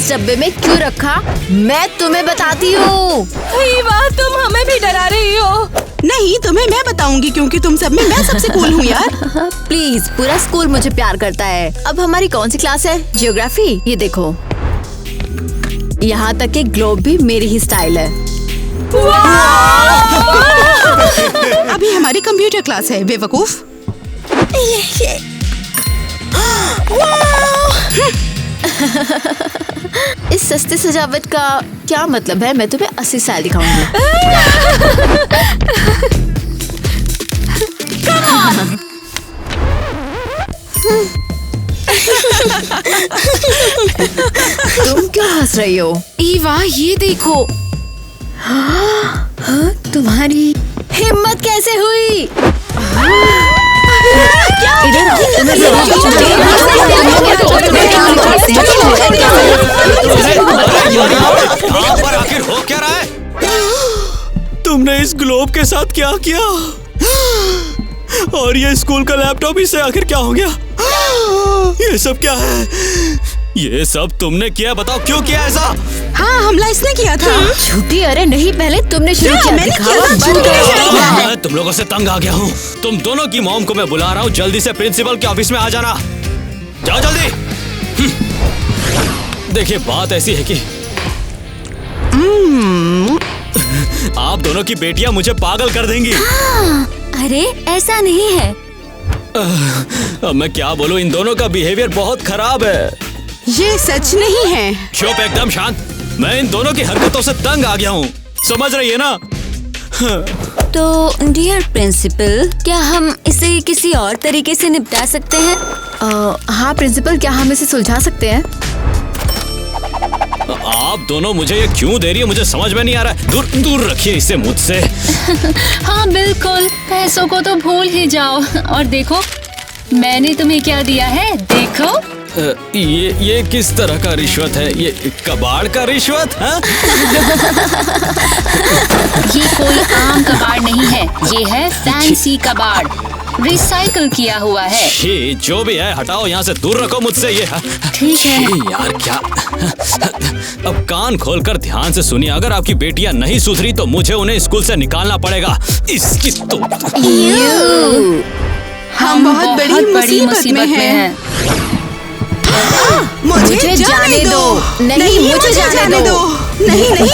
इस डब्बे में क्यों रखा, मैं तुम्हें बताती हूँ। ईवा, तुम हमें भी डरा रही हो। नहीं, तुम्हें मैं बताऊंगी क्योंकि तुम सब में मैं सबसे कूल हूँ यार। प्लीज, पूरा स्कूल मुझे प्यार करता है। अब हमारी कौन सी क्लास है? जियोग्राफी। ये देखो, यहाँ तक कि ग्लोब भी मेरी ही स्टाइल है। अभी हमारी कंप्यूटर क्लास है, बेवकूफ। इस सस्ती सजावट का क्या मतलब है? मैं तुम्हें असली स्टाइल दिखाऊंगी। तुम क्यों हंस रही हो? ईवा, ये देखो। तुम्हारी हिम्मत कैसे हुई? इधर आओ। यहाँ पर आखिर हो क्या रहा है? तुमने इस ग्लोब के साथ क्या किया? और ये स्कूल का लैपटॉप, इससे आखिर क्या हो गया? ये सब क्या है? ये सब तुमने किया? बताओ क्यों किया ऐसा? हाँ, हमला इसने किया था। झूठी। अरे नहीं, पहले तुमने शुरू किया। मैंने किया था, दिखाओ। झूठी। मैं तुम लोगों से तंग आ गया हूँ। तुम दोनों की मॉम को मैं बुला रहा हूँ, जल्दी से प्रिंसिपल के ऑफिस में आ जाना। जाओ जल्दी। देखिए, बात ऐसी है कि आप दोनों की बेटियां मुझे पागल कर देंगी। अरे ऐसा नहीं है। अब मैं क्या बोलूं, इन दोनों का बिहेवियर बहुत खराब है। ये सच नहीं है। चुप, एकदम शांत। मैं इन दोनों की हरकतों से तंग आ गया हूँ, समझ रही है ना? तो डियर प्रिंसिपल, क्या हम इसे किसी और तरीके से निपटा सकते हैं? हाँ प्रिंसिपल, क्या हम इसे सुलझा सकते हैं? आप दोनों मुझे ये क्यों दे रही है, मुझे समझ में नहीं आ रहा है। दूर दूर रखिए इसे मुझसे। हाँ बिल्कुल, पैसों को तो भूल ही जाओ। और देखो, मैंने तुम्हें क्या दिया है, देखो। ये किस तरह का रिश्वत है? ये कबाड़ का रिश्वत है? ये कोई आम कबाड़ नहीं है, ये है फैंसी कबाड़, रिसाइकल किया हुआ है। ये जो भी है, हटाओ यहाँ से, दूर रखो मुझसे ये। ठीक है। यार क्या। अब कान खोलकर ध्यान से सुनिए, अगर आपकी बेटियां नहीं सुधरी तो मुझे उन्हें स्कूल से निकालना पड़ेगा। इसकी तो हम बहुत बड़ी मुसीबत में हैं। मुझे जाने दो। नहीं, मुझे जाने दो। नहीं, मुझे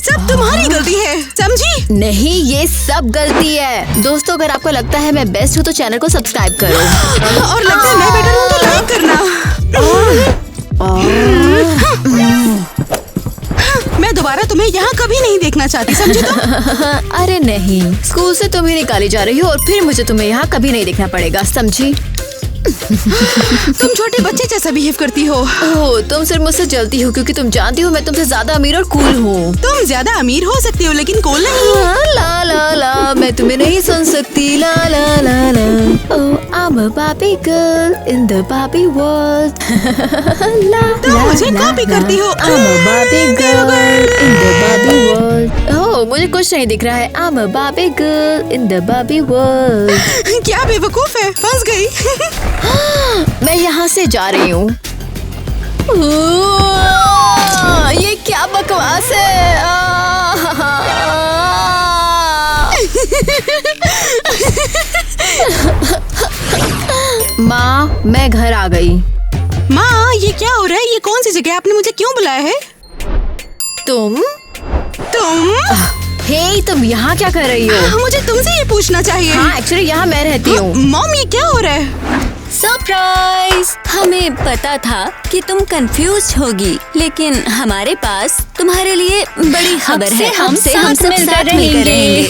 सब तुम्हारी गलती है, समझी? नहीं, ये सब गलती है। दोस्तों, अगर आपको लगता है मैं बेस्ट हूँ तो चैनल को सब्सक्राइब करो। और लगता है मैं बेटर हूँ तो लाइक करना। मैं दोबारा तुम्हें यहाँ कभी नहीं देखना चाहती, समझी तो? अरे नहीं, स्कूल से तुम ही निकाली जा रही हो और फिर मुझे तुम्हें यहाँ कभी नहीं देखना पड़ेगा, समझी? तुम छोटे बच्चे जैसा बिहेव करती हो। ओह, तुम सिर्फ मुझसे जलती हो क्योंकि तुम जानती हो मैं तुमसे ज्यादा अमीर और कूल हूँ। तुम ज्यादा अमीर हो सकती हो लेकिन कूल नहीं। ला ला ला, मैं तुम्हें नहीं सुन सकती। ला ला ला ला। Oh, I'm a Barbie girl in the Barbie world. तुम मुझे कॉपी करती हो। I'm a Barbie girl in the Barbie world. ओह, मुझे कुछ नहीं दिख रहा है। I'm a Barbie girl in the Barbie world. क्या बेवकूफ है, फंस गई। मैं यहाँ से जा रही हूँ। ये क्या बकवास है? माँ, मैं घर आ गई। माँ, ये क्या हो रहा है? ये कौन सी जगह? आपने मुझे क्यों बुलाया है? तुम हे, तुम यहाँ क्या कर रही हो? मुझे तुमसे ये पूछना चाहिए। हाँ, एक्चुअली यहाँ मैं रहती हूँ। मॉम, ये क्या हो रहा है? सरप्राइज! हमें पता था कि तुम कंफ्यूज होगी, लेकिन हमारे पास तुम्हारे लिए बड़ी खबर है। हम सब साथ मिलकर रहेंगे।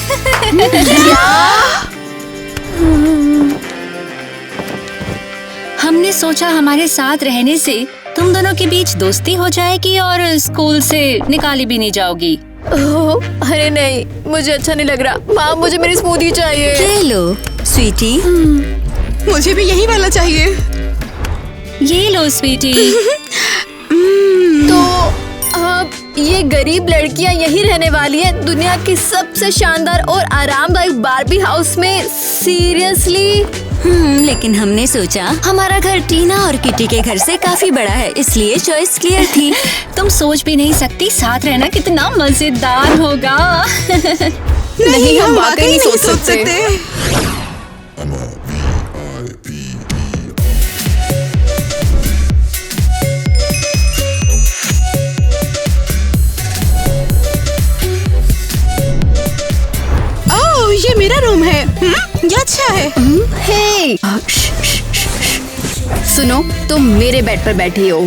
हमने सोचा हमारे साथ रहने से तुम दोनों के बीच दोस्ती हो जाएगी और स्कूल से निकाली भी नहीं जाओगी। ओह, अरे नहीं, मुझे अच्छा नहीं लग रहा। माँ, मुझे मेरी स्मूदी चाहिए। ले लो स्वीटी। मुझे भी यही वाला चाहिए। ये लो स्वीटी। तो ये गरीब लड़कियां यही रहने वाली हैं दुनिया की सबसे शानदार और आरामदायक बार्बी हाउस में। सीरियसली? लेकिन हमने सोचा हमारा घर टीना और किटी के घर से काफी बड़ा है, इसलिए चॉइस क्लियर थी। तुम सोच भी नहीं सकती साथ रहना कितना मजेदार होगा। नहीं, हम वाकई नहीं सोच सकते। ये मेरा रूम है। ये अच्छा है। हे, सुनो, तुम मेरे बेड पर बैठी हो।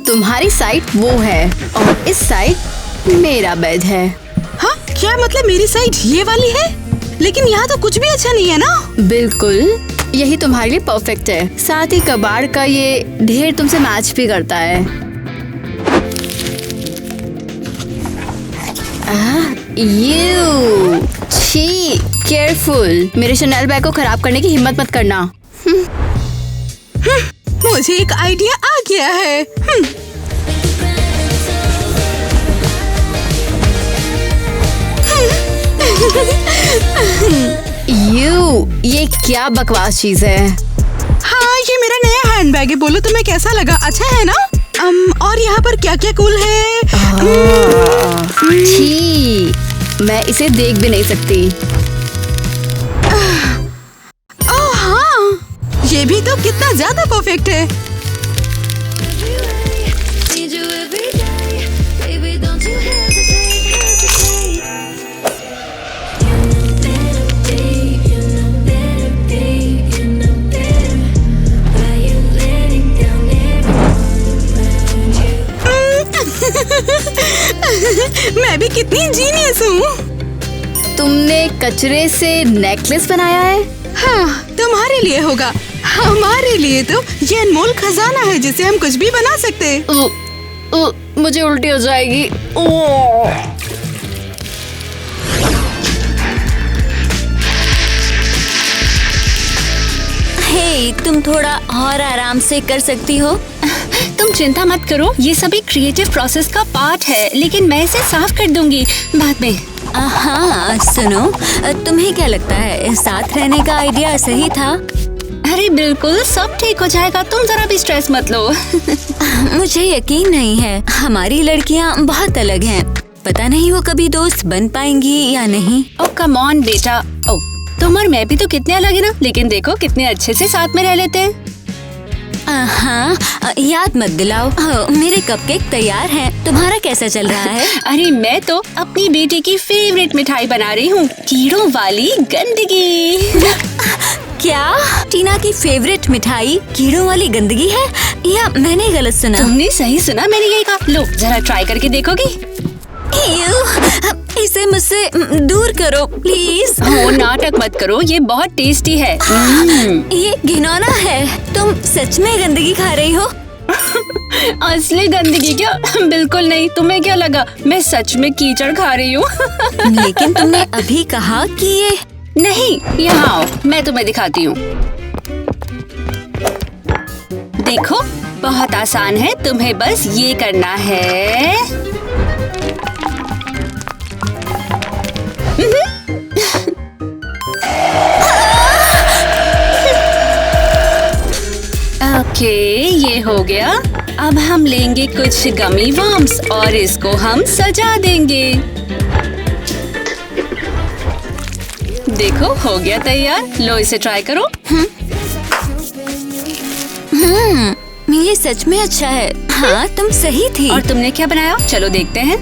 तुम्हारी साइड वो है और इस साइड मेरा बेड है। हाँ, क्या मतलब मेरी साइड ये वाली है? लेकिन यहाँ तो कुछ भी अच्छा नहीं है ना। बिल्कुल, यही तुम्हारे लिए परफेक्ट है। साथ ही कबाड़ का ये ढेर तुमसे मैच भी करता है। छी, केयरफुल। मेरे शनेल बैग को खराब करने की हिम्मत मत करना। मुझे एक आइडिया आ गया है। ये क्या बकवास चीज है? हाँ, ये मेरा नया हैंडबैग है। बोलो तुम्हें कैसा लगा? अच्छा है ना? और यहाँ पर क्या क्या कूल है? छी, मैं इसे देख भी नहीं सकती। ओह हाँ, ये भी तो कितना ज्यादा परफेक्ट है। मैं भी कितनी जीनियस हूँ। तुमने कचरे से नेकलेस बनाया है? हाँ, तुम्हारे लिए होगा। हमारे लिए तो ये अनमोल खजाना है जिसे हम कुछ भी बना सकते। मुझे उल्टी हो जाएगी। हे, तुम थोड़ा और आराम से कर सकती हो? तुम चिंता मत करो, ये सभी क्रिएटिव प्रोसेस का पार्ट है, लेकिन मैं इसे साफ कर दूंगी बाद में। हाँ, सुनो, तुम्हें क्या लगता है साथ रहने का आइडिया सही था? अरे बिल्कुल, सब ठीक हो जाएगा, तुम जरा भी स्ट्रेस मत लो। मुझे यकीन नहीं है, हमारी लड़कियाँ बहुत अलग हैं। पता नहीं वो कभी दोस्त बन पाएंगी या नहीं। ओह कम ऑन बेटा। ओह, तुम और मैं भी तो कितने अलग है ना, लेकिन देखो कितने अच्छे से साथ में रह लेते हैं। हाँ, याद मत दिलाओ। मेरे कपकेक तैयार हैं। तुम्हारा कैसा चल रहा है? अरे मैं तो अपनी बेटी की फेवरेट मिठाई बना रही हूँ, कीड़ों वाली गंदगी। क्या? टीना की फेवरेट मिठाई कीड़ों वाली गंदगी है या मैंने गलत सुना? तुमने सही सुना, मैंने यही कहा। लो जरा ट्राई करके देखोगी? इसे मुझसे दूर करो प्लीज। ओ, नाटक मत करो, ये बहुत टेस्टी है। ये घिनौना है। तुम सच में गंदगी खा रही हो? असली गंदगी क्या? बिल्कुल नहीं। तुम्हें क्या लगा मैं सच में कीचड़ खा रही हूँ? लेकिन तुमने अभी कहा कि ये नहीं। यहाँ आओ, मैं तुम्हें दिखाती हूँ। देखो, बहुत आसान है, तुम्हें बस ये करना है। ओके, ये हो गया। अब हम लेंगे कुछ गमी वर्म्स और इसको हम सजा देंगे। देखो, हो गया तैयार। लो इसे ट्राई करो। ये सच में अच्छा है। हाँ, तुम सही थी। और तुमने क्या बनाया? चलो देखते हैं।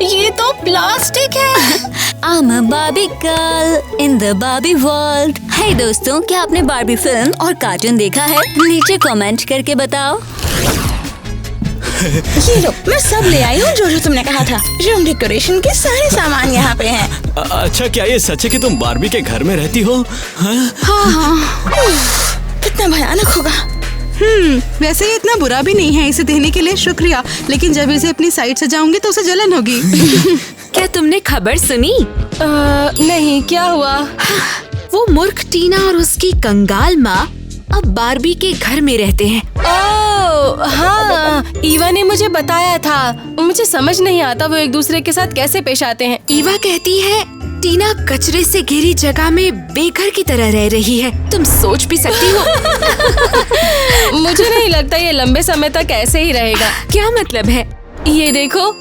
ये तो प्लास्टिक है। I'm a Barbie girl in the Barbie world। हे दोस्तों, क्या आपने बार्बी फिल्म और कार्टून देखा है? नीचे कमेंट करके बताओ। ये लो, मैं सब ले आई हूँ जो तुमने कहा था। रूम डेकोरेशन के सारे सामान यहाँ पे हैं। अच्छा, क्या ये सच है कि तुम बार्बी के घर में रहती हो? हाँ। कितना भयानक होगा। वैसे ये इतना बुरा भी नहीं है। इसे देने के लिए शुक्रिया, लेकिन जब इसे अपनी साइड से जाऊंगी तो उसे जलन होगी। क्या तुमने खबर सुनी? नहीं, क्या हुआ? वो मूर्ख टीना और उसकी कंगाल माँ अब बारबी के घर में रहते हैं। ओह हाँ, ईवा ने मुझे बताया था। मुझे समझ नहीं आता वो एक दूसरे के साथ कैसे पेश आते हैं। ईवा कहती है टीना कचरे से घिरी जगह में बेघर की तरह रह रही है। तुम सोच भी सकती हो। मुझे नहीं लगता ये लंबे समय तक ऐसे ही रहेगा। क्या मतलब है? ये देखो,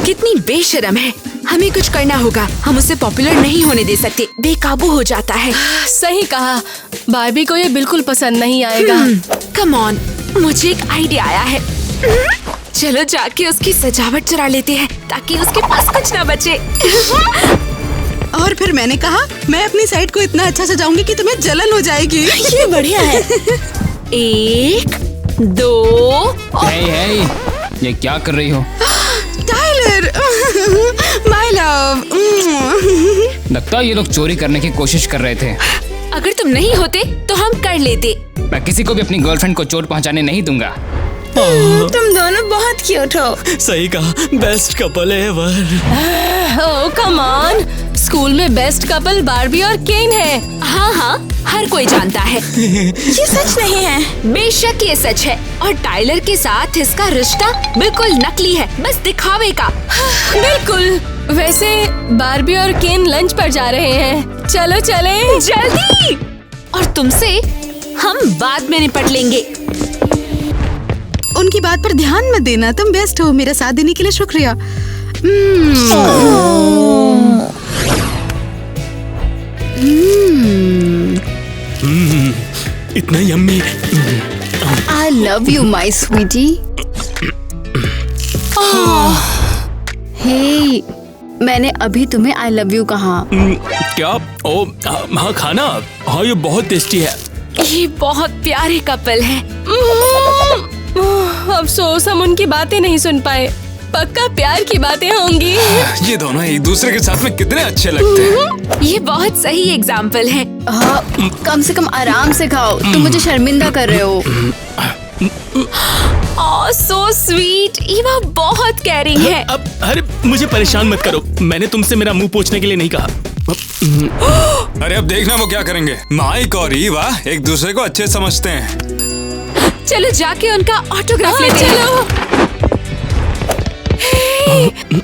कितनी बेशर्म है। हमें कुछ करना होगा। हम उसे पॉपुलर नहीं होने दे सकते, बेकाबू हो जाता है। सही कहा। बारबी को ये बिल्कुल पसंद नहीं आएगा। कम ऑन, मुझे एक आइडिया आया है। चलो जाके उसकी सजावट चुरा लेते हैं ताकि उसके पास कुछ ना बचे। और फिर मैंने कहा मैं अपनी साइड को इतना अच्छा सजाऊंगी कि तुम्हें जलन हो जाएगी। ये बढ़िया है। 1, 2 हे, ये क्या कर रही हो? Tyler, my love. लगता है ये लोग चोरी करने की कोशिश कर रहे थे। अगर तुम नहीं होते तो हम कर लेते। मैं किसी को भी अपनी गर्लफ्रेंड को चोट पहुंचाने नहीं दूंगा। तुम दोनों बहुत क्यूट हो। सही कहा, बेस्ट कपल है ever. Oh come on, school में बेस्ट कपल बारबी और केन है। हाँ हाँ, हर कोई जानता है। ये सच नहीं है। बेशक ये सच है। और टाइलर के साथ इसका रिश्ता बिल्कुल नकली है, बस दिखावे का। बिल्कुल। वैसे बारबी और केन लंच पर जा रहे हैं। चलो चलें। जल्दी। और तुमसे हम बाद में निपट लेंगे। उनकी बात पर ध्यान मत देना। तुम बेस्ट हो। मेरा साथ देने के लिए शुक्रिया। इतना yummy. I love you my sweetie. Hey, मैंने अभी तुम्हें आई लव यू कहा। क्या? ओ हाँ, खाना। हाँ, ये बहुत टेस्टी है। ये बहुत प्यारे कपल है। अफसोस हम उनकी बातें नहीं सुन पाए। पक्का प्यार की बातें होंगी। ये दोनों एक दूसरे के साथ में कितने अच्छे लगते हैं। ये बहुत सही एग्जाम्पल है। हाँ, कम से कम आराम से खाओ। तुम मुझे शर्मिंदा कर रहे हो। ओह सो स्वीट। ईवा बहुत कैरिंग है। अब अरे मुझे परेशान मत करो। मैंने तुमसे मेरा मुंह पोंछने के लिए नहीं कहा। अरे अब देखना वो क्या करेंगे। माइक और ईवा एक दूसरे को अच्छे समझते हैं। चलो जाके उनका ऑटोग्राफ लेते हैं।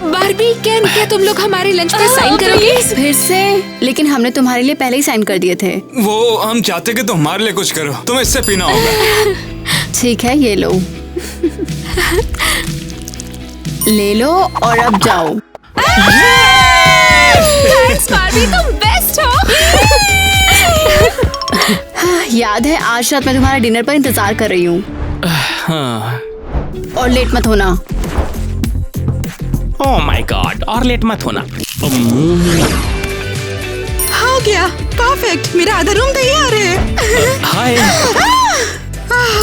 बारबी, केन, क्या तुम लोग हमारे लंच पर साइन करोगे? फिर से? लेकिन हमने तुम्हारे लिए पहले ही साइन कर दिए थे। वो हम चाहते कि तुम हमारे लिए कुछ करो। तुम्हें इससे पीना होगा। ठीक है, ये लो। ले लो और अब जाओ। थैंक्स बारबी, तुम बेस्ट हो। याद है आज रात मैं तुम्हारा डिनर पर इंतजार कर रही हूँ। हाँ। और लेट मत होना। ओह माय गॉड, और लेट मत होना। हो गया, परफेक्ट। मेरा आधा रूम तैयार है। हाय।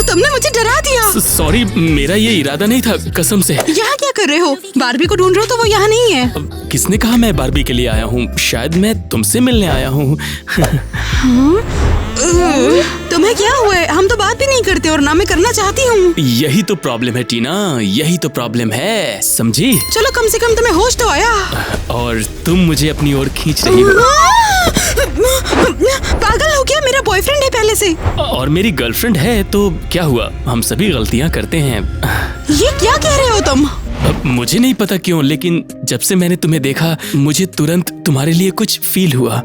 तुमने मुझे डरा दिया। सॉरी, मेरा ये इरादा नहीं था, कसम से। यहाँ क्या कर रहे हो? बारबी को ढूंढ रहे हो तो वो यहाँ नहीं है। किसने कहा मैं बारबी के लिए आया हूँ? शायद मैं तुमसे मिलने आया हूँ। तुम्हें क्या हुआ है? हम तो बात भी नहीं करते और ना मैं करना चाहती हूँ। यही तो प्रॉब्लम है टीना, यही तो प्रॉब्लम है, समझी? चलो कम से कम तुम्हें होश तो आया। और तुम मुझे अपनी ओर खींच रही हो। पागल हो गया? मेरा बॉयफ्रेंड है पहले से। और मेरी गर्लफ्रेंड है तो क्या हुआ? हम सभी गलतियाँ करते हैं। ये क्या कह रहे हो तुम? अब मुझे नहीं पता क्यों, लेकिन जब से मैंने तुम्हें देखा मुझे तुरंत तुम्हारे लिए कुछ फील हुआ।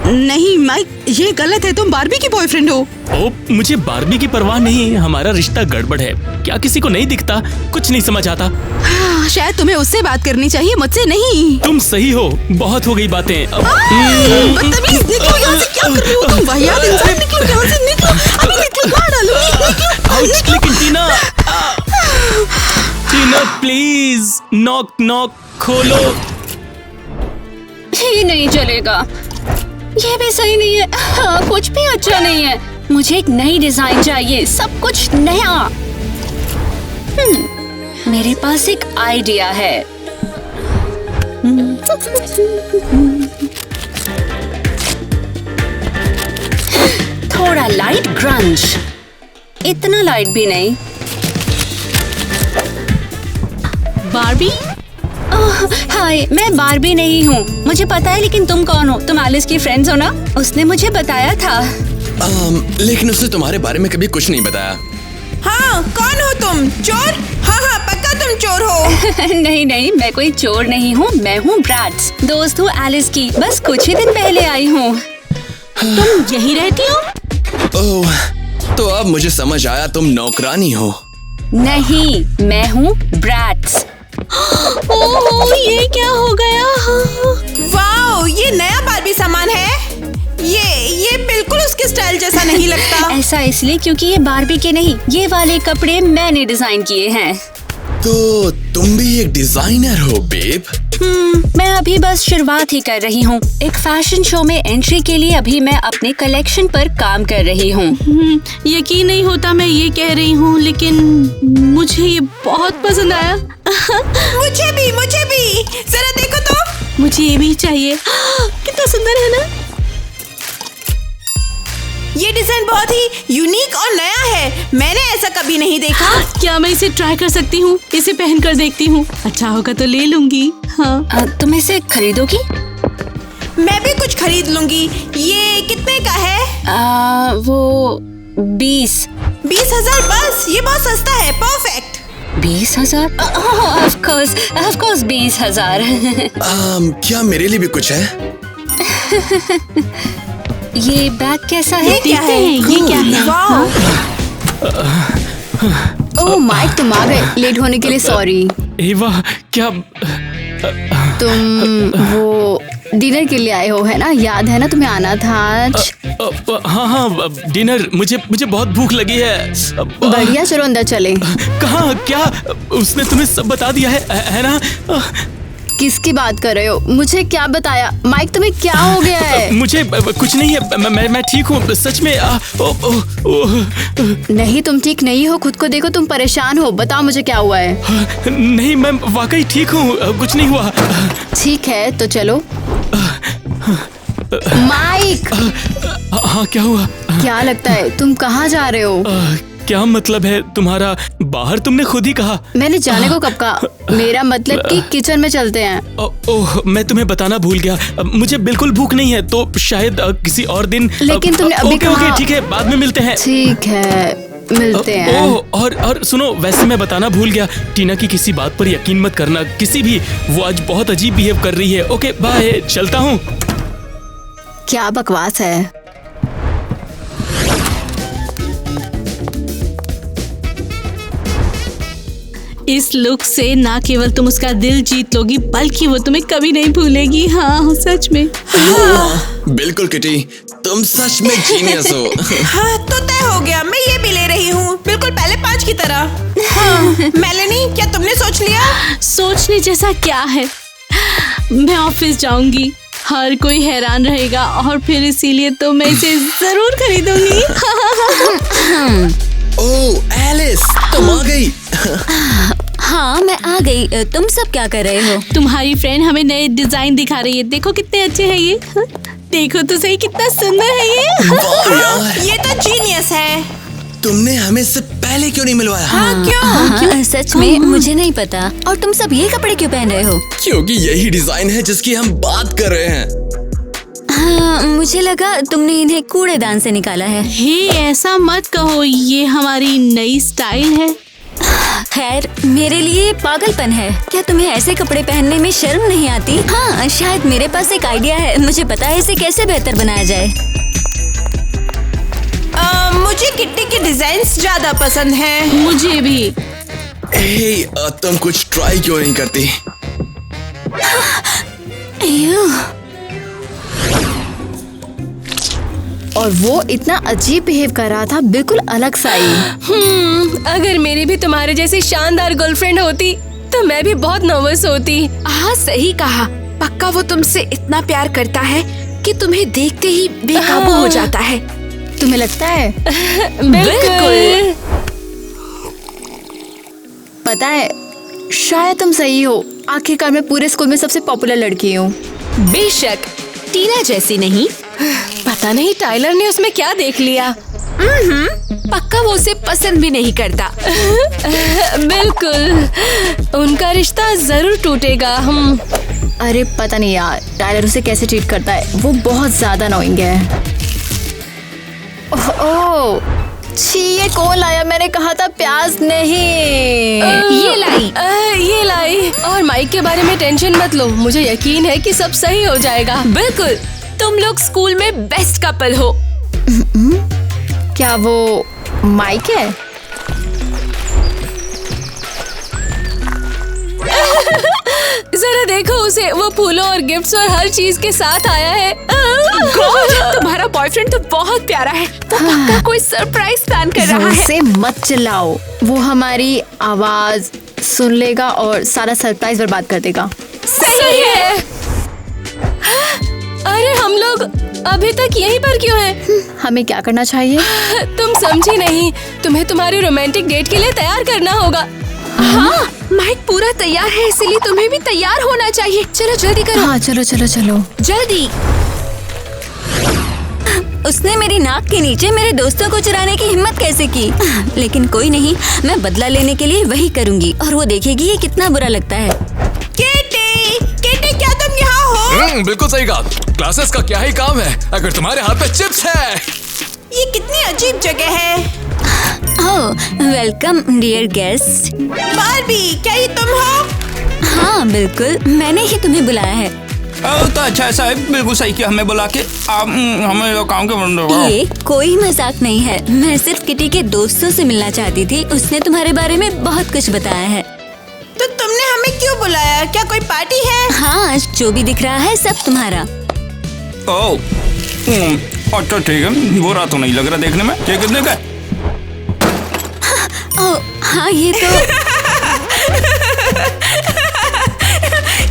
नहीं माइक, ये गलत है। तुम बारबी की बॉयफ्रेंड हो। ओ, मुझे बारबी की परवाह नहीं। हमारा रिश्ता गड़बड़ है। क्या किसी को नहीं दिखता? कुछ नहीं समझ आता। शायद तुम्हें उससे बात करनी चाहिए, मुझसे नहीं। तुम सही हो, बहुत हो गई बातें। बदतमीज, निकलो यहाँ से। क्या कर रहे हो तुम? वाहियात इंसान, निकलो यहाँ से, निकलो। अभी निकलो, मार डालूंगी। लेकिन टीना, टीना प्लीज, नॉक नॉक खोलो। ये नहीं चलेगा। ये भी सही नहीं है। हाँ, कुछ भी अच्छा नहीं है। मुझे एक नई डिजाइन चाहिए, सब कुछ नया। मेरे पास एक आइडिया है। थोड़ा लाइट ग्रंज, इतना लाइट भी नहीं। बारबी? हाय, मैं बारबी नहीं हूँ। मुझे पता है, लेकिन तुम कौन हो? तुम एलिस की फ्रेंड्स हो ना? उसने मुझे बताया था। लेकिन उसने तुम्हारे बारे में कभी कुछ नहीं बताया। हाँ, कौन हो तुम? चोर? हाँ, पक्का तुम चोर हो। नहीं नहीं, मैं कोई चोर नहीं हूँ, मैं हूँ ब्रैट्स, दोस्त हूँ एलिस की, बस कुछ ही दिन पहले आई हूँ। तुम यही रहती हो? ओह, तो अब मुझे समझ आया, तुम नौकरानी हो। नहीं, मैं हूँ ब्रैट्स। ओह, ये क्या हो गया? वाओ, ये नया बारबी सामान है। ये बिल्कुल उसके स्टाइल जैसा नहीं लगता। ऐसा इसलिए क्योंकि ये बारबी के नहीं, ये वाले कपड़े मैंने डिजाइन किए हैं। तो तुम भी एक डिजाइनर हो बेब? मैं अभी बस शुरुआत ही कर रही हूँ। एक फैशन शो में एंट्री के लिए अभी मैं अपने कलेक्शन पर काम कर रही हूँ। यकीन नहीं होता मैं ये कह रही हूँ, लेकिन मुझे ये बहुत पसंद आया। मुझे भी। जरा देखो तो। मुझे ये भी चाहिए। कितना सुंदर है ना? ये डिजाइन बहुत ही यूनिक और नया है। मैंने ऐसा कभी नहीं देखा। क्या मैं इसे ट्राई कर सकती हूँ? इसे पहन कर देखती हूँ, अच्छा होगा तो ले लूंगी। हाँ, तुम इसे खरीदोगी? मैं भी कुछ खरीद लूंगी। ये कितने का है? वो 20,000 बस? ये बहुत सस्ता है। परफेक्ट। 20,000? Of course 20,000। क्या मेरे लिए भी कुछ है? ये बैग कैसा है? ये क्या है? वाओ। ओह माइक, तुम आ गए। लेट होने के लिए सॉरी। एवा, क्या तुम वो डिनर के लिए आए हो, है ना? याद है ना तुम्हें आना था आज? हाँ, डिनर। मुझे बहुत भूख लगी है। बढ़िया, चलो अंदर चले। कहाँ? क्या उसने तुम्हें सब बता दिया है ना? किसकी बात कर रहे हो? मुझे क्या बताया? माइक, तुम्हें क्या हो गया है? मुझे कुछ नहीं है, मैं ठीक हूँ सच में। नहीं, तुम ठीक नहीं हो। खुद को देखो, तुम परेशान हो। बताओ मुझे क्या हुआ है। नहीं, मैं वाकई ठीक हूँ, कुछ नहीं हुआ। ठीक है तो चलो। माइक। हाँ, क्या हुआ? क्या लगता है तुम कहाँ जा रहे हो? क्या मतलब है तुम्हारा? बाहर तुमने खुद ही कहा। मैंने जाने को कब कहा? मेरा मतलब कि किचन में चलते हैं। ओह, मैं तुम्हें बताना भूल गया। मुझे बिल्कुल भूख नहीं है, तो शायद किसी और दिन। लेकिन तुमने अभी कहा। ओके, ठीक है, बाद में मिलते हैं। ठीक है, मिलते हैं। ओह, और सुनो, वैसे मैं बताना भूल गया, टीना की किसी बात पर यकीन मत करना, किसी भी। वो आज बहुत अजीब बिहेव कर रही है। ओके, बाय, चलता हूँ। क्या बकवास है। इस लुक से ना केवल तुम उसका दिल जीत लोगी, बल्कि वो तुम्हें कभी नहीं भूलेगी। हाँ, सच में। बिल्कुल किटी, तुम सच में जीनियस हो। हाँ, तो तय हो गया। मैं ये भी ले रही हूँ, बिल्कुल पहले 5 की तरह। हाँ, मेलेनी, क्या तुमने सोच लिया? सोचने जैसा क्या है? मैं ऑफिस जाऊंगी, हर कोई हैरान रहेगा, और फिर इसीलिए तो मैं इसे जरूर खरीदूंगी। ओह एलिस, तुम आ गई। हाँ, मैं आ गई। तुम सब क्या कर रहे हो? तुम्हारी फ्रेंड हमें नए डिजाइन दिखा रही है। देखो कितने अच्छे हैं ये। देखो तो सही, कितना सुंदर है ये। वाह यार, ये तो जीनियस है। तुमने हमें इससे पहले क्यों नहीं मिलवाया? क्यों? सच में मुझे नहीं पता। और तुम सब ये कपड़े क्यों पहन रहे हो? क्योंकि यही डिजाइन है जिसकी हम बात कर रहे हैं। हाँ, मुझे लगा तुमने इन्हें कूड़ेदान से निकाला है। हे, ऐसा मत कहो, ये हमारी नई स्टाइल है। खैर, मेरे लिए पागलपन है। क्या तुम्हें ऐसे कपड़े पहनने में शर्म नहीं आती? हाँ, शायद मेरे पास एक आइडिया है। मुझे पता है इसे कैसे बेहतर बनाया जाए। मुझे किट्टी के डिजाइन्स ज्यादा पसंद हैं। मुझे भी। हे, तुम कुछ ट्राई क्यों नहीं करती? और वो इतना अजीब बिहेव कर रहा था, बिल्कुल अलग सा ही। अगर मेरी भी तुम्हारे जैसी शानदार गर्लफ्रेंड होती तो मैं भी बहुत नर्वस होती। हाँ, सही कहा। पक्का वो तुमसे इतना प्यार करता है कि तुम्हें देखते ही बेकाबू हो जाता है। तुम्हें लगता है? बिल्कुल। पता है, शायद तुम सही हो। आखिरकार मैं पूरे स्कूल में सबसे पॉपुलर लड़की हूँ। बेशक, टीना जैसी नहीं। पता नहीं टाइलर ने उसमें क्या देख लिया। पक्का वो उसे पसंद भी नहीं करता। बिल्कुल, उनका रिश्ता जरूर टूटेगा। अरे पता नहीं यार, टाइलर उसे कैसे ट्रीट करता है। वो बहुत ज्यादा अनोइंग है। ओह, छी, ये कौन लाया? मैंने कहा था प्याज नहीं। ये लाई। और माइक के बारे में टेंशन मत लो, मुझे यकीन है कि सब सही हो जाएगा। बिल्कुल, तुम लोग स्कूल में बेस्ट कपल हो। क्या वो माइक है? जरा देखो उसे, वो फूलों और गिफ्ट्स और हर चीज के साथ आया है। तुम्हारा बॉयफ्रेंड तो बहुत प्यारा है। वो पक्का कोई सरप्राइज प्लान कर रहा है। से मत चिल्लाओ, वो हमारी आवाज सुन लेगा और सारा सरप्राइज बर्बाद कर देगा। सही है। अरे हम लोग अभी तक यहीं पर क्यों हैं? हमें क्या करना चाहिए? तुम समझी नहीं, तुम्हें तुम्हारी रोमांटिक डेट के लिए तैयार करना होगा। हाँ, माइक पूरा तैयार है, इसीलिए तुम्हें भी तैयार होना चाहिए। चलो जल्दी करो। हाँ, चलो चलो चलो जल्दी। उसने मेरी नाक के नीचे मेरे दोस्तों को चुराने की हिम्मत कैसे की? लेकिन कोई नहीं, मैं बदला लेने के लिए वही करूंगी और वो देखेगी ये कितना बुरा लगता है। केटी, केटी, क्या तुम यहाँ हो? बिल्कुल सही कहा। क्लासेस का क्या ही काम है अगर तुम्हारे हाथ में चिप्स है। ये कितनी अजीब जगह है। Welcome dear guest. बार्बी, क्या ये तुम हो? हाँ बिल्कुल, मैंने ही तुम्हें बुलाया है। तो अच्छा ऐसा है, बिल्कुल सही किया हमें बुला के। आप हमें काम के ये कोई मजाक नहीं है, मैं सिर्फ किटी के दोस्तों से मिलना चाहती थी। उसने तुम्हारे बारे में बहुत कुछ बताया है। तो तुमने हमें क्यों बुलाया? क्या कोई पार्टी है? हाँ, जो भी दिख रहा है सब तुम्हारा। ओह, अच्छा ठीक है, बुरा तो नहीं लग रहा देखने में। ये कितने का है? ओह हाँ, ये तो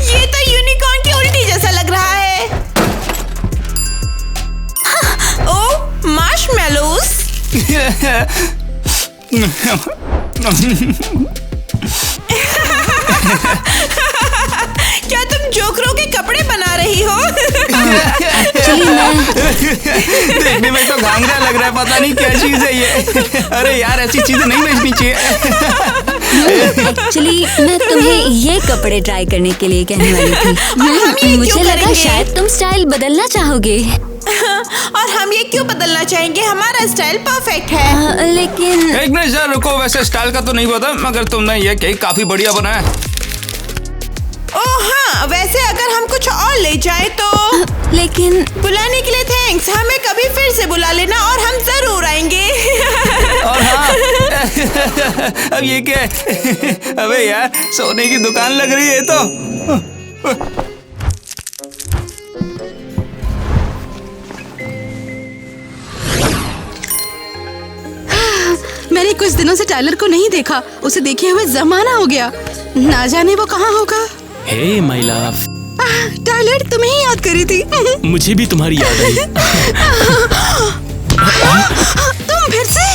ये तो यूनिकॉर्न की उल्टी जैसा लग रहा है। ओह, मार्शमैलोस। क्या तुम जोकरों के कपड़े बना रही हो? देखने में तो घाघरा लग रहा है, पता नहीं क्या चीज है ये। अरे यार, ऐसी चीजें नहीं बेचनी चाहिए। एक्चुअली मैं तुम्हें ये कपड़े ट्राई करने के लिए कहने वाली थी। मुझे लगा शायद तुम स्टाइल बदलना चाहोगे। और हम ये क्यों बदलना चाहेंगे? हमारा स्टाइल परफेक्ट है। लेकिन एक मिनट जरा रुको, वैसे स्टाइल का तो नहीं पता, मगर तुमने ये केक काफी बढ़िया बनाया है। ओह हाँ, वैसे अगर हम कुछ और ले जाए तो। लेकिन बुलाने के लिए थैंक्स, हमें कभी फिर से बुला लेना और हम जरूर आएंगे। और हाँ, अब ये क्या है? अबे यार, सोने की दुकान लग रही है तो। मैंने कुछ दिनों से टाइलर को नहीं देखा, उसे देखे हुए जमाना हो गया। ना जाने वो कहाँ होगा। Hey my love. टाइलर, तुम्हें ही याद करी थी। मुझे भी तुम्हारी याद आई। तुम फिर से?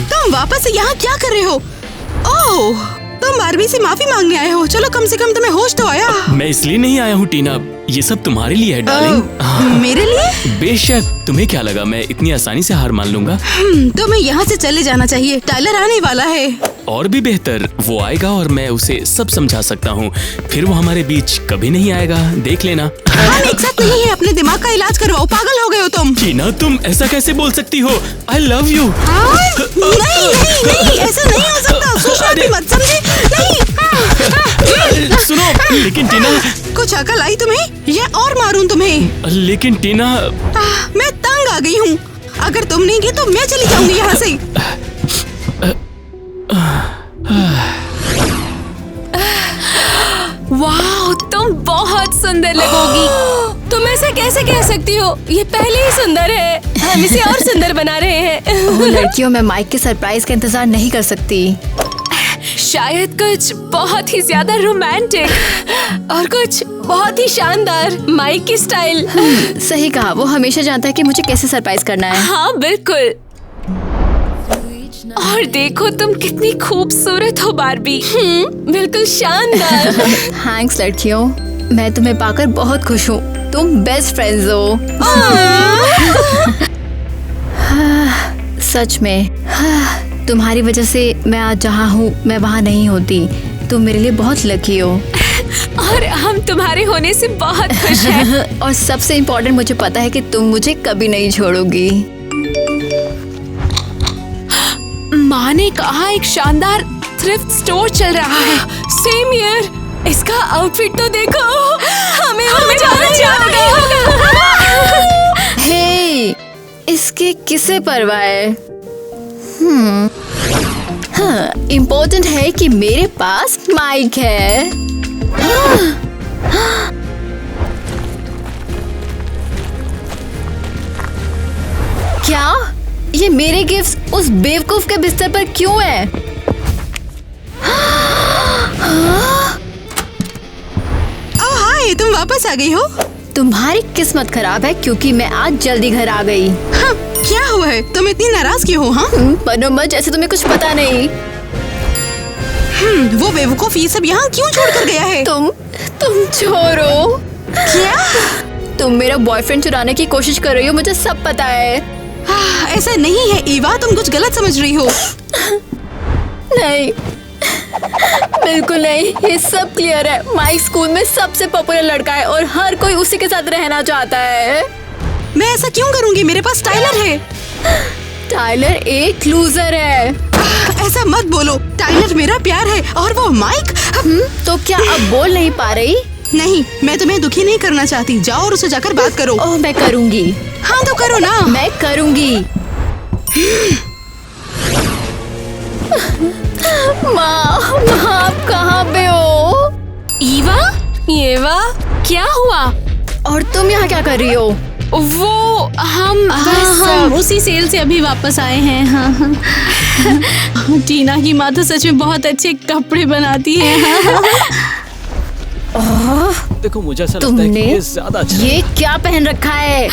तुम वापस यहाँ क्या कर रहे हो? ओह, तुम बार्बी से माफी मांगने आए हो। चलो कम से कम तुम्हें होश तो आया। मैं इसलिए नहीं आया हूँ टीना, ये सब तुम्हारे लिए है डार्लिंग। मेरे लिए? बेशक, तुम्हें क्या लगा मैं इतनी आसानी से हार मान लूंगा? तुम्हें यहाँ से चले जाना चाहिए, टाइलर आने वाला है। और भी बेहतर, वो आएगा और मैं उसे सब समझा सकता हूँ। फिर वो हमारे बीच कभी नहीं आएगा, देख लेना। हम एक साथ नहीं है, अपने दिमाग का इलाज करवाओ। पागल हो गए हो तुम। टीना, तुम ऐसा कैसे बोल सकती हो? I love you। नहीं नहीं नहीं, ऐसा नहीं हो सकता। सोचना भी मत, समझे? नहीं। सुनो, लेकिन टीना। कुछ अकल आई तुम्हें? या और मारूं तुम्हें? लेकिन टीना, मैं तंग आ गई हूँ। अगर तुम नहीं गए तो मैं चली जाऊंगी यहाँ से। वाह, तुम बहुत सुंदर लगोगी। तुम ऐसे कैसे कह सकती हो? ये पहले ही सुंदर है, हम इसे और सुंदर बना रहे हैं। लड़कियों, मैं माइक के सरप्राइज का इंतजार नहीं कर सकती। शायद कुछ बहुत ही ज्यादा रोमांटिक और कुछ बहुत ही शानदार, माइक की स्टाइल। सही कहा, वो हमेशा जानता है कि मुझे कैसे सरप्राइज करना है। हाँ बिल्कुल। और देखो तुम कितनी खूबसूरत हो बार्बी। बिल्कुल शानदार। थैंक्स लड़कियों, मैं तुम्हें पाकर बहुत खुश हूँ। तुम बेस्ट फ्रेंड्स हो। सच में, तुम्हारी वजह से मैं आज जहाँ हूँ मैं वहाँ नहीं होती। तुम मेरे लिए बहुत लकी हो। और हम तुम्हारे होने से बहुत खुश हैं। और सबसे इम्पोर्टेंट, मुझे पता है कि तुम मुझे कभी नहीं छोड़ोगी। माँ ने कहा एक शानदार थ्रिफ्ट स्टोर चल रहा है। Same year. इसका आउटफिट तो देखो। हमें जाना चाहिए। हे, इसकी किसे परवाह है? हाँ, इम्पोर्टेंट है कि मेरे पास माइक है। क्या ये मेरे गिफ्ट्स उस बेवकूफ के बिस्तर पर क्यों है? ओह हाय, तुम वापस आ गई हो। तुम्हारी किस्मत खराब है क्योंकि मैं आज जल्दी घर आ गई। हाँ, क्या हुआ है? तुम इतनी नाराज क्यों हो? हाँ, बनो मत जैसे तुम्हें कुछ पता नहीं। वो बेवकूफ ये सब यहाँ क्यों छोड़ कर गया है? तुम छोड़ो। क्या? तुम मेरा बॉयफ्रेंड चुराने की कोशिश कर रही हो, मुझे सब पता है। ऐसा नहीं है ईवा, तुम कुछ गलत समझ रही हो। नहीं, बिल्कुल नहीं, ये सब क्लियर है। माइक स्कूल में सबसे पॉपुलर लड़का है और हर कोई उसी के साथ रहना चाहता है। मैं ऐसा क्यों करूंगी? मेरे पास टाइलर है। टाइलर एक लूजर है। ऐसा मत बोलो, टाइलर मेरा प्यार है और वो माइक। तो क्या अब बोल नहीं पा रही? नहीं, मैं तुम्हें दुखी नहीं करना चाहती। जाओ और उससे जाकर बात करो। ओह, मैं करूंगी। हाँ तो करो ना। मैं करूंगी। माँ, आप कहाँ पे हो? ईवा, क्या हुआ? और तुम यहाँ क्या कर रही हो? वो हम उसी सेल से अभी वापस आए हैं। हाँ। टीना की माँ तो सच में बहुत अच्छे कपड़े बनाती है। देखो मुझे ऐसा लगता है कि ये ज्यादा अच्छा ये क्या पहन रखा है?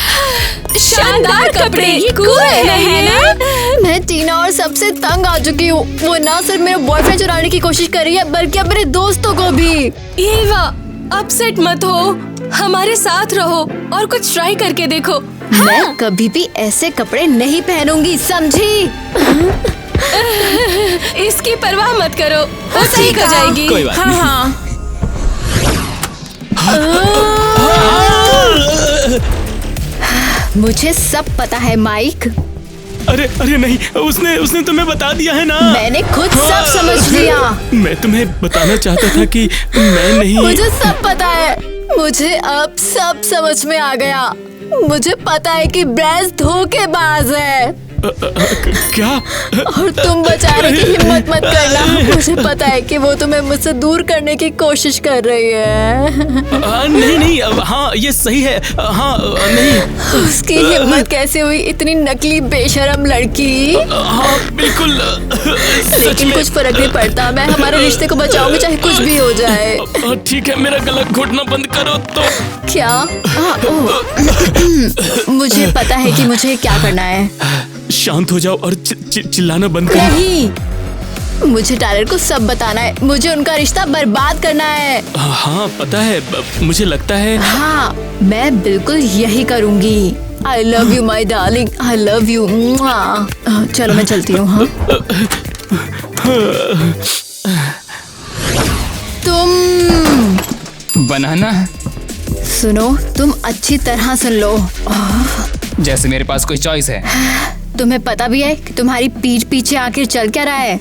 शानदार कपड़े, ये कूल है ना? मैं टीना और सबसे तंग आ चुकी हूँ। वो ना सिर्फ मेरा बॉयफ्रेंड चुराने की कोशिश कर रही है बल्कि अब मेरे दोस्तों को भी। ईवा, अपसेट मत हो, हमारे साथ रहो और कुछ ट्राई करके देखो। मैं कभी भी ऐसे कपड़े नहीं पहनूंगी, समझी? इसकी परवाह मत करो, वो सही हो जाएगी। कोई बात नहीं। हाँ। मुझे सब पता है माइक। अरे नहीं, उसने तुम्हें बता दिया है ना। मैंने खुद सब समझ लिया। मैं तुम्हें बताना चाहता था कि मैं नहीं। मुझे सब पता है। मुझे अब सब समझ में आ गया। मुझे पता है कि ब्रेस धोखेबाज है। क्या? और तुम बेचारे की हिम्मत मत करना। मुझे पता है कि वो तुम्हें मुझसे दूर करने की कोशिश कर रही है। नहीं, हाँ ये सही है। हाँ नहीं, उसकी हिम्मत कैसे हुई? इतनी नकली बेशरम लड़की। हाँ बिल्कुल। लेकिन कुछ फर्क नहीं पड़ता, मैं हमारे रिश्ते को बचाऊंगी चाहे कुछ भी हो जाए। ठीक है, मेरा गला घोटना बंद करो तो। क्या? मुझे पता है कि मुझे क्या करना है। शांत हो जाओ और चिल्लाना बंद करो। नहीं, मुझे टायलर को सब बताना है। मुझे उनका रिश्ता बर्बाद करना है। हाँ पता है, मुझे लगता है। हाँ, मैं बिल्कुल यही करूंगी। I love you my darling, I love you। चलो मैं चलती हूँ। हाँ, तुम बनाना सुनो, तुम अच्छी तरह सुन लो। जैसे मेरे पास कोई चॉइस है। तुम्हें पता भी है कि तुम्हारी पीठ पीछे आखिर चल क्या रहा है?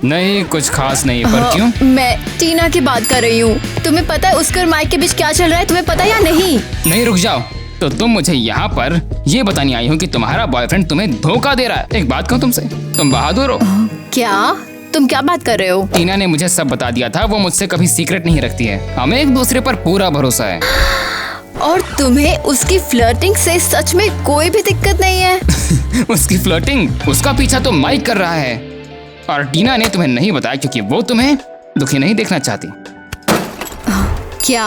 नहीं, कुछ खास नहीं, पर क्यों? मैं टीना की बात कर रही हूँ। तुम्हें पता है उसके और माइक के बीच क्या चल रहा है? तुम्हें पता या नहीं? नहीं, रुक जाओ। तो तुम मुझे यहाँ पर ये बताने आई हो कि तुम्हारा बॉयफ्रेंड तुम्हें धोखा दे रहा है। एक बात कहूँ तुमसे, तुम बहादुर हो। क्या? तुम क्या बात कर रहे हो? टीना ने मुझे सब बता दिया था। वो मुझसे कभी सीक्रेट नहीं रखती है। हमें एक दूसरे पर पूरा भरोसा है। और तुम्हें उसकी फ्लर्टिंग से सच में कोई भी दिक्कत नहीं है? उसकी फ्लर्टिंग? उसका पीछा तो माइक कर रहा है। और टीना ने तुम्हें नहीं बताया क्योंकि वो तुम्हें दुखी नहीं देखना चाहती। क्या?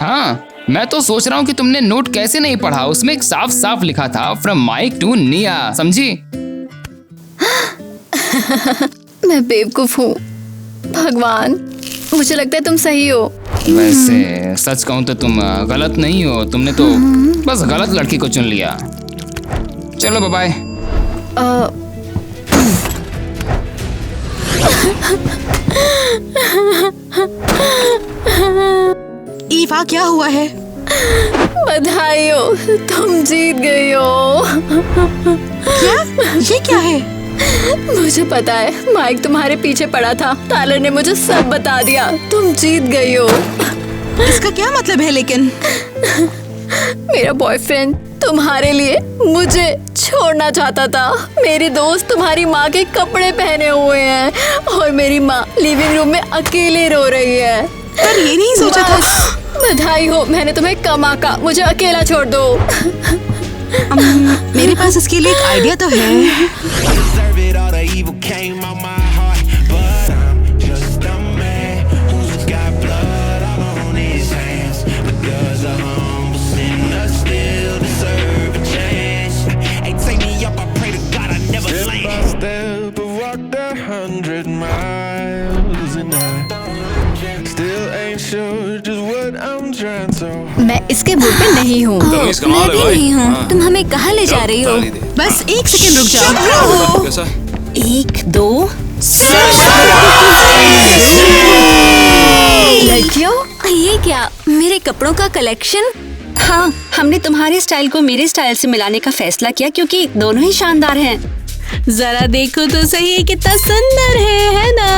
हाँ, मैं तो सोच रहा हूँ कि तुमने नोट कैसे नहीं पढ़ा। उसमें एक साफ साफ लिखा था फ्रॉम माइक टू निया, समझी? मैं बेवकूफ हूँ। भगवान, मुझे लगता है तुम सही हो। वैसे सच कहूँ तो तुम गलत नहीं हो। तुमने तो बस गलत लड़की को चुन लिया। चलो बाय बाय। ईवा, क्या हुआ है? बधाई हो, तुम जीत गई हो। क्या? ये क्या है? मुझे पता है, माइक तुम्हारे पीछे पड़ा था। टायलर ने मुझे सब बता दिया। तुम जीत गई हो। इसका क्या मतलब है लेकिन? मेरा बॉयफ्रेंड तुम्हारे लिए मुझे छोड़ना चाहता था। मेरी दोस्त तुम्हारी माँ के कपड़े पहने हुए हैं और मेरी माँ लिविंग रूम में अकेले रो रही है। पर ये नहीं सोचा था। बधाई हो, मैंने तुम्हें कम आका। मुझे अकेला छोड़ दो। मेरे पास इसके लिए एक आइडिया तो है। मैं इसके मूड पे नहीं हूँ। मैं भी नहीं हूँ। तुम हमें कहाँ ले जा रही हो? बस 1 सेकंड रुक जाओ। कैसा? 1 2 लड़कियों, ये क्या, मेरे कपड़ों का कलेक्शन? हाँ, हमने तुम्हारे स्टाइल को मेरे स्टाइल से मिलाने का फैसला किया क्योंकि दोनों ही शानदार हैं। जरा देखो तो सही है, कितना सुंदर है ना?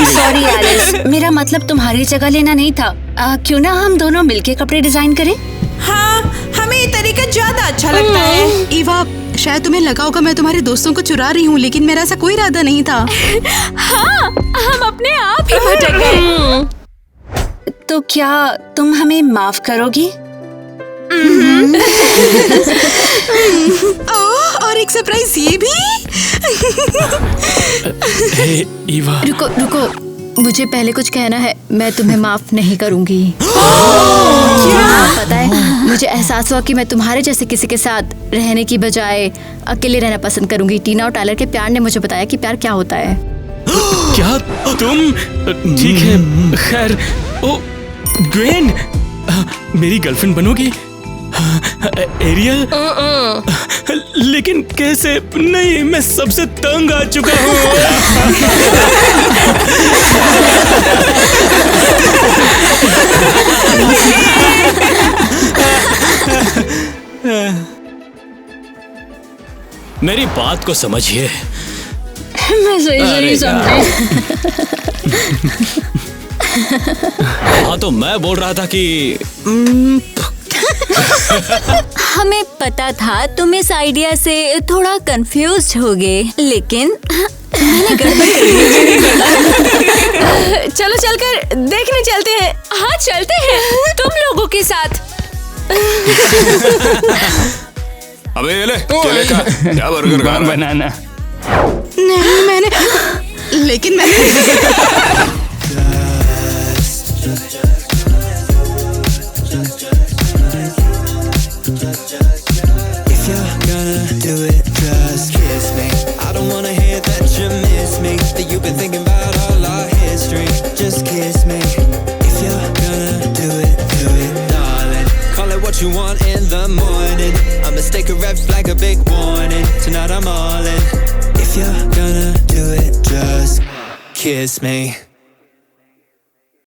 सॉरी एलिस, मेरा मतलब तुम्हारी जगह लेना नहीं था। क्यों ना हम दोनों मिलके कपड़े डिजाइन करें? हाँ, हमें ये तरीका ज्यादा अच्छा लगता है। ईवा, शायद तुम्हें लगा होगा मैं तुम्हारे दोस्तों को चुरा रही हूँ, लेकिन मेरा ऐसा कोई इरादा नहीं था। हाँ, हम अपने आप ही भटक गए। तो क्या तुम हमें माफ करोगी? और एक सरप्राइज ये भी। ईवा, रुको, मुझे पहले कुछ कहना है। मैं तुम्हें माफ नहीं करूंगी। पता है, मुझे एहसास हुआ कि मैं तुम्हारे जैसे किसी के साथ रहने की बजाय अकेले रहना पसंद करूंगी। टीना और टायलर के प्यार ने मुझे बताया कि प्यार क्या होता है। क्या तुम? ठीक है, खैर। ओ ग्वेन, मेरी गर्लफ्रेंड बनोगी? एरियल? लेकिन कैसे? नहीं, मैं सबसे तंग आ चुका हूँ। मेरी बात को समझिए। मैं सही समझी। हाँ, तो मैं बोल रहा था कि हमें पता था तुम इस आइडिया से थोड़ा कंफ्यूज होगे, लेकिन मैंने गड़बड़ चलो चलकर देखने चलते हैं। हाँ चलते हैं, तुम लोगों के साथ। अबे ये ले, केले का क्या बर्गर खा रहा है? बनाना। नहीं, मैंने If you're gonna do it, just kiss me. I don't wanna hear that you miss me, that you've been thinking about all our history. Just kiss me. If you're gonna do it, darling. Call it what you want in the morning. A mistake arrives like a big warning. Tonight I'm all in. If you're gonna do it, just kiss me.